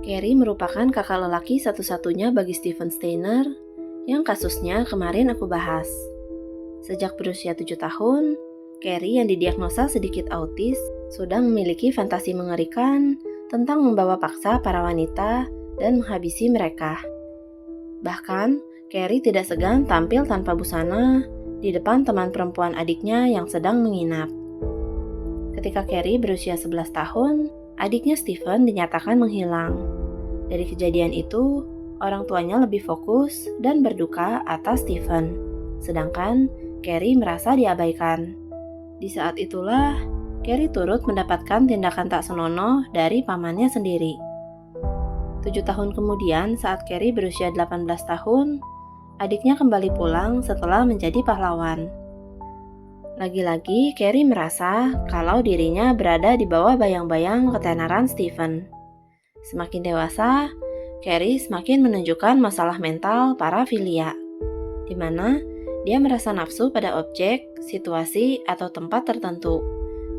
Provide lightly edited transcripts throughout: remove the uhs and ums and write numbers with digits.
Carrie merupakan kakak lelaki satu-satunya bagi Steven Steiner yang kasusnya kemarin aku bahas. Sejak berusia 7 tahun, Carrie yang didiagnosa sedikit autis sudah memiliki fantasi mengerikan tentang membawa paksa para wanita dan menghabisi mereka. Bahkan, Carrie tidak segan tampil tanpa busana di depan teman perempuan adiknya yang sedang menginap. Ketika Carrie berusia 11 tahun, adiknya Steven dinyatakan menghilang. Dari kejadian itu, orang tuanya lebih fokus dan berduka atas Steven, sedangkan Carrie merasa diabaikan. Di saat itulah, Carrie turut mendapatkan tindakan tak senonoh dari pamannya sendiri. 7 tahun kemudian, saat Carrie berusia 18 tahun, adiknya kembali pulang setelah menjadi pahlawan. Lagi-lagi, Carrie merasa kalau dirinya berada di bawah bayang-bayang ketenaran Steven. Semakin dewasa, Carrie semakin menunjukkan masalah mental parafilia, di mana dia merasa nafsu pada objek, situasi, atau tempat tertentu,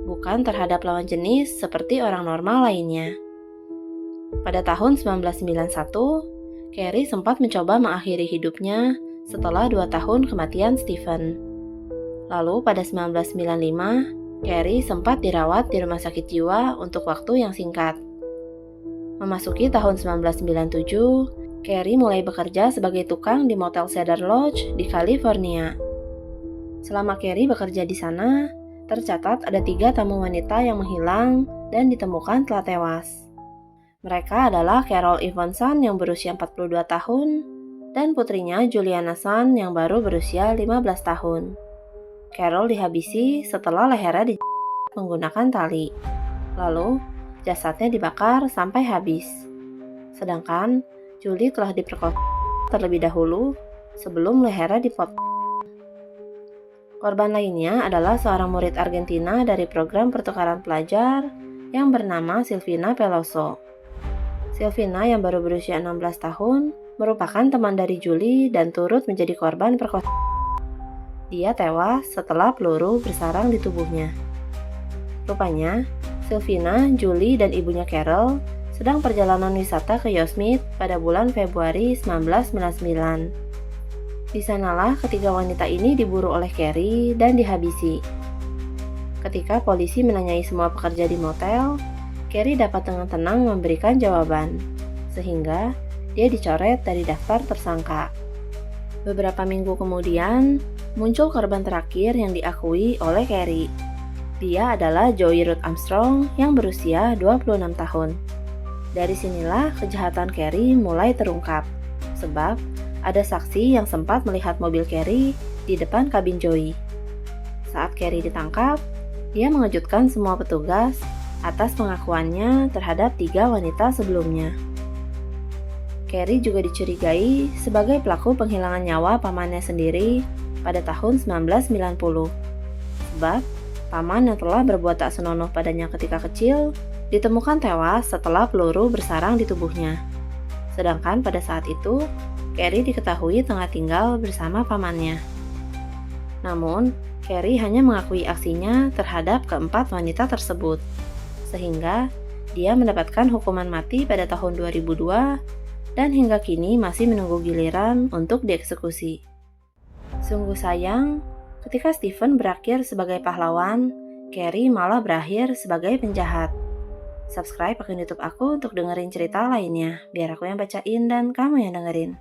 bukan terhadap lawan jenis seperti orang normal lainnya. Pada tahun 1991, Carrie sempat mencoba mengakhiri hidupnya setelah 2 tahun kematian Steven. Lalu pada 1995, Carrie sempat dirawat di rumah sakit jiwa untuk waktu yang singkat. Memasuki tahun 1997, Carrie mulai bekerja sebagai tukang di Motel Cedar Lodge di California. Selama Carrie bekerja di sana, tercatat ada 3 tamu wanita yang menghilang dan ditemukan telah tewas. Mereka adalah Carol Evanson yang berusia 42 tahun dan putrinya Juliana Sun yang baru berusia 15 tahun. Carol dihabisi setelah lehernya menggunakan tali. Lalu, jasadnya dibakar sampai habis. Sedangkan Julie telah diperkosa terlebih dahulu sebelum lehernya dipotong. Korban lainnya adalah seorang murid Argentina dari program pertukaran pelajar yang bernama Silvina Peloso. Silvina yang baru berusia 16 tahun merupakan teman dari Julie dan turut menjadi korban perkosaan. Dia tewas setelah peluru bersarang di tubuhnya. Rupanya, Silvina, Julie, dan ibunya Carol sedang perjalanan wisata ke Yosemite pada bulan Februari 1999. Di sanalah ketiga wanita ini diburu oleh Carrie dan dihabisi. Ketika polisi menanyai semua pekerja di motel, Carrie dapat dengan tenang memberikan jawaban, sehingga dia dicoret dari daftar tersangka. Beberapa minggu kemudian, muncul korban terakhir yang diakui oleh Carrie. Dia adalah Joey Ruth Armstrong yang berusia 26 tahun. Dari sinilah kejahatan Carrie mulai terungkap, sebab ada saksi yang sempat melihat mobil Carrie di depan kabin Joey. Saat Carrie ditangkap, dia mengejutkan semua petugas atas pengakuannya terhadap 3 wanita sebelumnya. Carrie juga dicurigai sebagai pelaku penghilangan nyawa pamannya sendiri pada tahun 1990. Sebab, paman yang telah berbuat tak senonoh padanya ketika kecil ditemukan tewas setelah peluru bersarang di tubuhnya. Sedangkan pada saat itu, Carrie diketahui tengah tinggal bersama pamannya. Namun, Carrie hanya mengakui aksinya terhadap keempat wanita tersebut, sehingga dia mendapatkan hukuman mati pada tahun 2002 dan hingga kini masih menunggu giliran untuk dieksekusi. Sungguh sayang, ketika Steven berakhir sebagai pahlawan, Carrie malah berakhir sebagai penjahat. Subscribe akun YouTube aku untuk dengerin cerita lainnya, biar aku yang bacain dan kamu yang dengerin.